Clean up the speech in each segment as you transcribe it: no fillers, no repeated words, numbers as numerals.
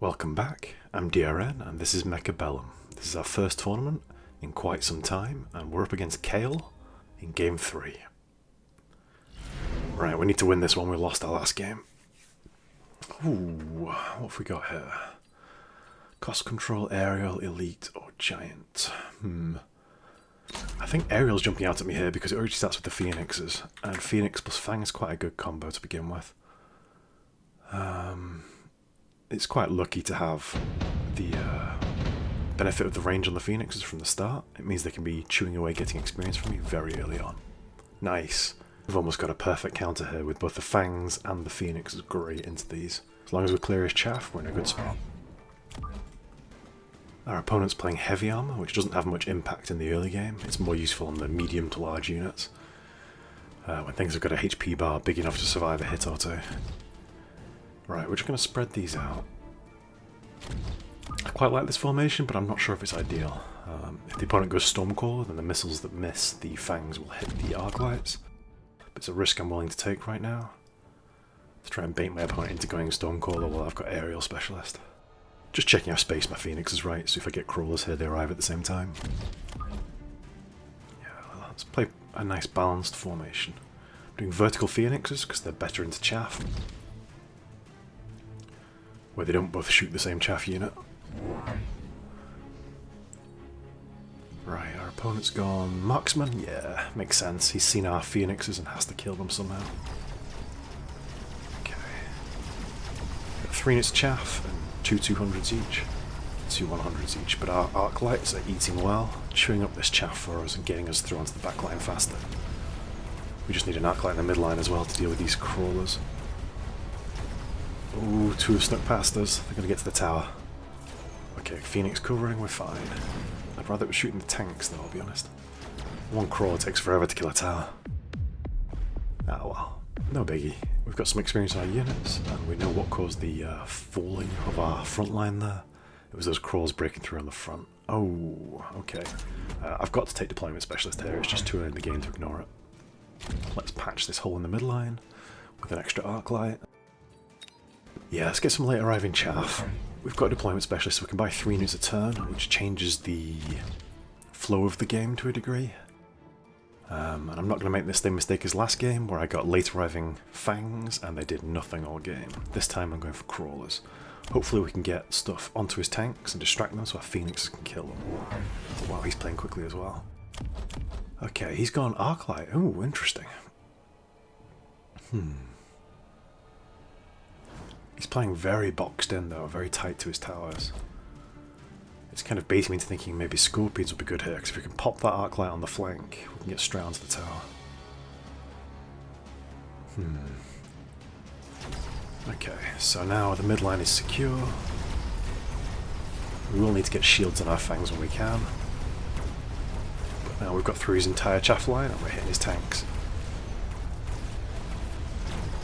Welcome back, I'm DRN and this is Mechabellum. This is our first tournament in quite some time and we're up against Kale in game 3. Right, we need to win this one, we lost our last game. Ooh, what have we got here? Cost control, aerial, elite or giant? I think aerial's jumping out at me here because it already starts with the phoenixes and phoenix plus fang is quite a good combo to begin with. It's quite lucky to have the benefit of the range on the phoenixes from the start. It means they can be chewing away getting experience from me very early on. Nice. We've almost got a perfect counter here with both the fangs and the phoenixes great into these. As long as we clear his chaff, we're in a good spot. Our opponent's playing heavy armor, which doesn't have much impact in the early game. It's more useful on the medium to large units. When things have got a HP bar big enough to survive a hit or two. Right, we're just going to spread these out. I quite like this formation, but I'm not sure if it's ideal. If the opponent goes Stormcaller, then the missiles that miss the fangs will hit the arc lights. But it's a risk I'm willing to take right now. To try and bait my opponent into going Stormcaller while I've got Aerial Specialist. Just checking how spaced my Phoenix is right, so if I get Crawlers here, they arrive at the same time. Yeah, let's play a nice balanced formation. I'm doing vertical Phoenixes, because they're better into chaff. Where they don't both shoot the same chaff unit. Right, our opponent's gone Marksman? Yeah, makes sense. He's seen our phoenixes and has to kill them somehow. Okay. Got 3 units chaff and 2 200s each. 2 100s each, but our arc lights are eating well, chewing up this chaff for us and getting us through onto the back line faster. We just need an arc light in the midline as well to deal with these crawlers. Ooh, 2 have snuck past us. They're going to get to the tower. Okay, Phoenix covering, we're fine. I'd rather it was shooting the tanks though, I'll be honest. 1 crawler takes forever to kill a tower. Ah well, no biggie. We've got some experience on our units, and we know what caused the falling of our front line there. It was those crawls breaking through on the front. Oh, okay. I've got to take Deployment Specialist here, it's just too early in the game to ignore it. Let's patch this hole in the midline with an extra arc light. Yeah, let's get some late arriving chaff. We've got a Deployment Specialist, so we can buy 3 units a turn, which changes the flow of the game to a degree. And I'm not going to make the same mistake as last game, where I got late arriving fangs and they did nothing all game. This time I'm going for crawlers. Hopefully we can get stuff onto his tanks and distract them so our phoenixes can kill them. Wow, he's playing quickly as well. Okay, he's gone Arclight. Ooh, interesting. He's playing very boxed in though, very tight to his towers. It's kind of baiting me into thinking maybe Scorpions would be good here, because if we can pop that arc light on the flank, we can get straight onto the tower. Okay, so now the midline is secure. We will need to get shields on our fangs when we can. But now we've got through his entire chaff line and we're hitting his tanks.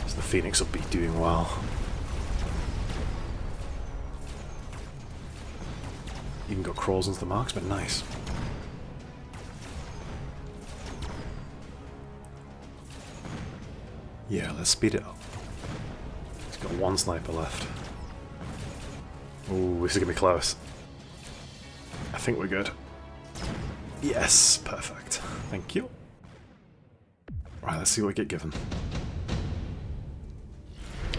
So the Phoenix will be doing well. Even got crawls into the marks, but nice. Yeah, let's speed it up. He's got 1 sniper left. Ooh, this is gonna be close. I think we're good. Yes, perfect. Thank you. Right, let's see what we get given.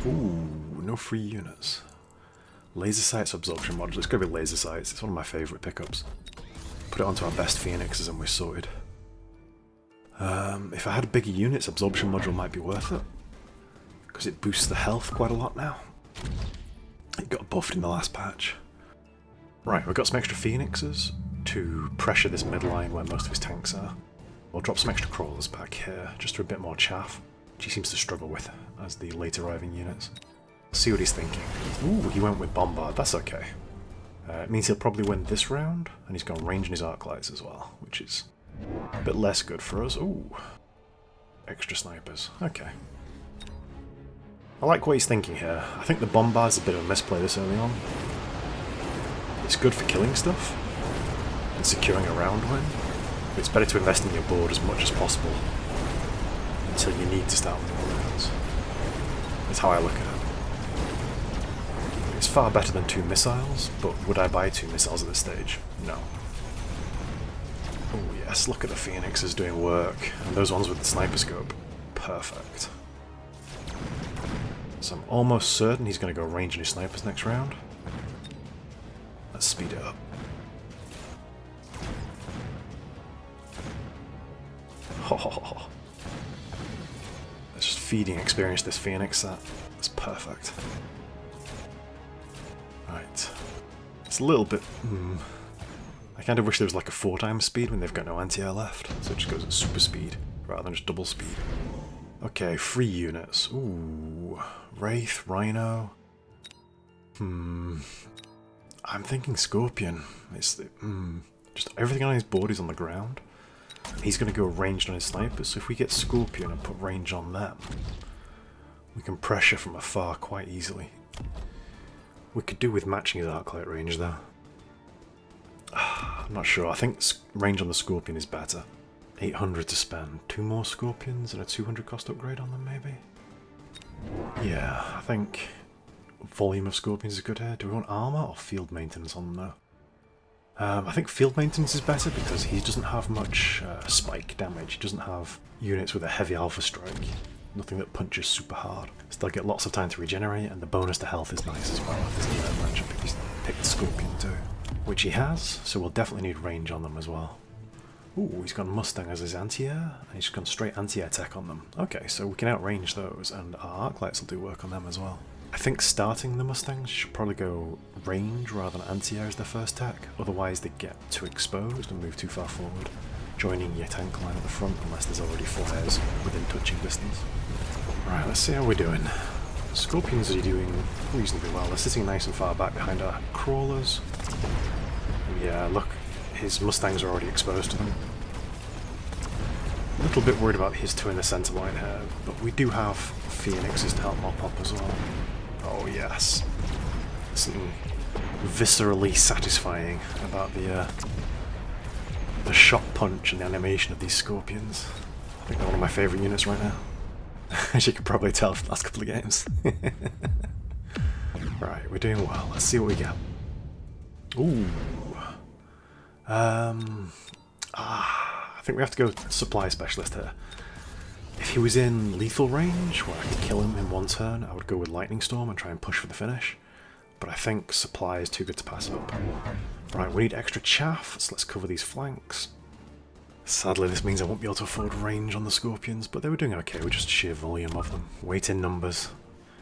Ooh, no free units. Laser sights absorption module. It's going to be laser sights. It's one of my favourite pickups. Put it onto our best phoenixes and we're sorted. If I had bigger units, absorption module might be worth it. Because it boosts the health quite a lot now. It got buffed in the last patch. Right, we've got some extra phoenixes to pressure this midline where most of his tanks are. We'll drop some extra crawlers back here, just for a bit more chaff, which he seems to struggle with as the late arriving units. See what he's thinking. Ooh, he went with Bombard, that's okay. It means he'll probably win this round, and he's got range in his arc lights as well, which is a bit less good for us. Ooh, extra snipers, okay. I like what he's thinking here. I think the Bombard's a bit of a misplay this early on. It's good for killing stuff, and securing a round win, but it's better to invest in your board as much as possible, until you need to start winning rounds. That's how I look at it. His far better than 2 missiles, but would I buy 2 missiles at this stage? No. Oh yes, look at the Phoenixes doing work, and those ones with the sniper scope. Perfect. So I'm almost certain he's going to go range on his snipers next round. Let's speed it up. Oh. Let's just feeding experience this Phoenix set. That's perfect. Right. It's a little bit... I kind of wish there was like a 4 times speed when they've got no anti-air left, so it just goes at super speed rather than just double speed. Okay, 3 units. Ooh, Wraith, Rhino. I'm thinking Scorpion. It's the, just everything on his board is on the ground. He's going to go ranged on his snipers, so if we get Scorpion and put range on them, we can pressure from afar quite easily. We could do with matching his arclight range though. I'm not sure. I think range on the Scorpion is better. 800 to spend. 2 more Scorpions and a 200 cost upgrade on them, maybe? Yeah, I think volume of Scorpions is good here. Do we want armor or field maintenance on them though? I think field maintenance is better because he doesn't have much spike damage. He doesn't have units with a heavy alpha strike. Nothing that punches super hard. Still get lots of time to regenerate, and the bonus to health is nice as well. If there's a third matchup, if he's picked Scorpion too. Which he has, so we'll definitely need range on them as well. Ooh, he's gone Mustang as his anti-air, and he's gone straight anti-air tech on them. Okay, so we can outrange those, and our arc lights will do work on them as well. I think starting the Mustangs should probably go range rather than anti-air as their first tech, otherwise they get too exposed and move too far forward, joining your tank line at the front unless there's already flares within touching distance. Right, let's see how we're doing. Scorpions are doing reasonably well. They're sitting nice and far back behind our crawlers. Yeah, look, his Mustangs are already exposed to them. A little bit worried about his 2 in the centre line here, but we do have Phoenixes to help mop up as well. Oh yes. Something viscerally satisfying about the shot punch and the animation of these Scorpions. I think they're one of my favourite units right now. As you can probably tell from the last couple of games. Right, we're doing well. Let's see what we get. Ooh. I think we have to go supply specialist here. If he was in lethal range, where I could kill him in 1 turn, I would go with Lightning Storm and try and push for the finish. But I think supply is too good to pass up. Right, we need extra chaff, so let's cover these flanks. Sadly, this means I won't be able to afford range on the Scorpions, but they were doing okay with just sheer volume of them. Weight in numbers.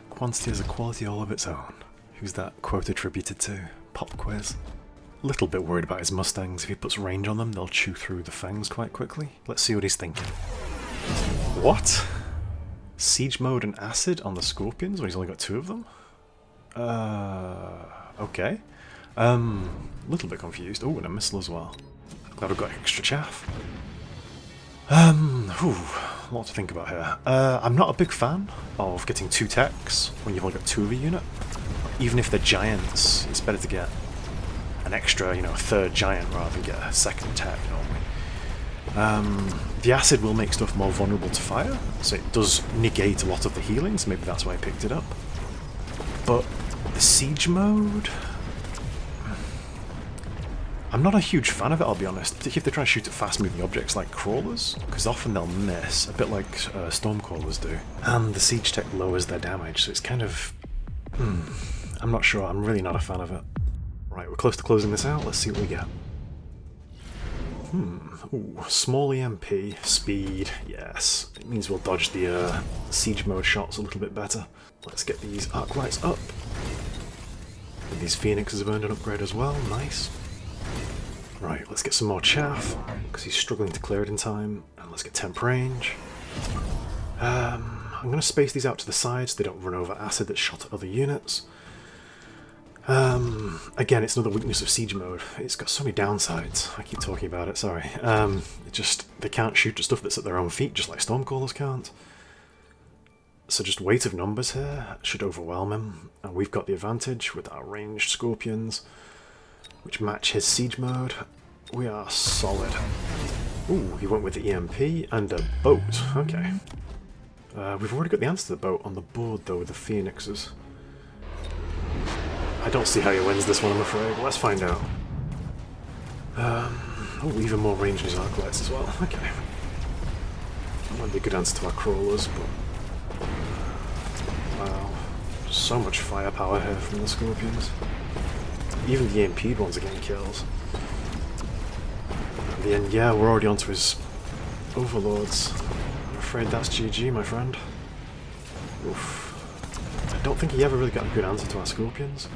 Quantity has a quality all of its own. Who's that quote attributed to? Pop quiz. Little bit worried about his Mustangs. If he puts range on them, they'll chew through the fangs quite quickly. Let's see what he's thinking. What? Siege mode and acid on the Scorpions when he's only got 2 of them? Okay. Little bit confused. Oh, and a missile as well. Glad we've got extra chaff. Lot to think about here. I'm not a big fan of getting 2 techs when you've only got 2 of a unit. Even if they're giants, it's better to get an extra, a 3rd giant rather than get a 2nd tech normally. The acid will make stuff more vulnerable to fire, so it does negate a lot of the healing, so maybe that's why I picked it up. But the siege mode... I'm not a huge fan of it, I'll be honest, particularly if they're trying to shoot at fast-moving objects like crawlers, because often they'll miss, a bit like stormcrawlers do. And the siege tech lowers their damage, so it's kind of... I'm not sure, I'm really not a fan of it. Right, we're close to closing this out, let's see what we get. Ooh, small EMP, speed, yes. It means we'll dodge the siege mode shots a little bit better. Let's get these arc lights up. And these Phoenixes have earned an upgrade as well, nice. Right, let's get some more chaff, because he's struggling to clear it in time. And let's get temp range. I'm going to space these out to the side so they don't run over acid that's shot at other units. Again, it's another weakness of siege mode. It's got so many downsides. I keep talking about it, sorry. They can't shoot at stuff that's at their own feet, just like Stormcallers can't. So just weight of numbers here should overwhelm him. And we've got the advantage with our ranged Scorpions, which match his siege mode. We are solid. Ooh, he went with the EMP and a boat. Okay. We've already got the answer to the boat on the board, though, with the Phoenixes. I I don't see how he wins this one, I'm afraid. Let's find out. Oh, even more range in his arclights as well. Okay. That might be a good answer to our crawlers, but... wow. So much firepower here from the Scorpions. Even the EMP'd ones are getting kills. At the end, yeah, we're already onto his overlords. I'm afraid that's GG, my friend. Oof. I don't think he ever really got a good answer to our Scorpions.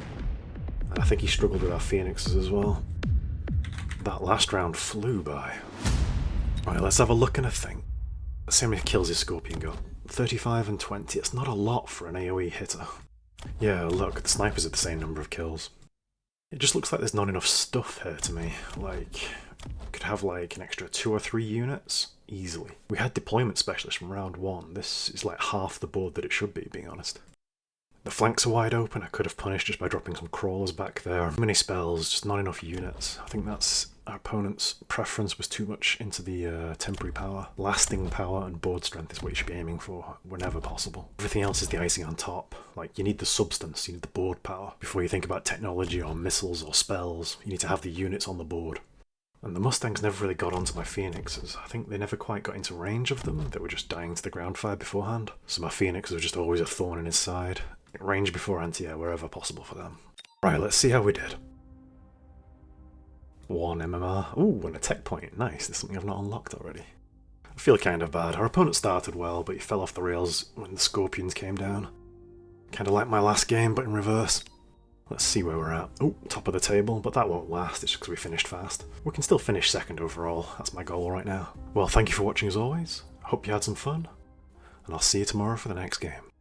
And I think he struggled with our Phoenixes as well. That last round flew by. Right, let's have a look and a think. Let's see how many kills his Scorpion got. 35 and 20, it's not a lot for an AoE hitter. Yeah, look, the snipers have the same number of kills. It just looks like there's not enough stuff here to me. Like, could have like an extra 2 or 3 units, easily. We had deployment specialists from round 1, this is like half the board that it should be, being honest. The flanks are wide open, I could have punished just by dropping some crawlers back there. Many spells, just not enough units. I think that's our opponent's preference was too much into the temporary power. Lasting power and board strength is what you should be aiming for whenever possible. Everything else is the icing on top. Like, you need the substance, you need the board power. Before you think about technology or missiles or spells, you need to have the units on the board. And the Mustangs never really got onto my Phoenixes. I think they never quite got into range of them. They were just dying to the ground fire beforehand. So my Phoenixes were just always a thorn in his side. Range before anti-air wherever possible for them. Right, let's see how we did. 1 MMR. Ooh, and a tech point. Nice, there's something I've not unlocked already. I feel kind of bad. Our opponent started well, but he fell off the rails when the Scorpions came down. Kind of like my last game, but in reverse. Let's see where we're at. Oh, top of the table, but that won't last, it's just because we finished fast. We can still finish second overall, that's my goal right now. Well, thank you for watching as always, I hope you had some fun, and I'll see you tomorrow for the next game.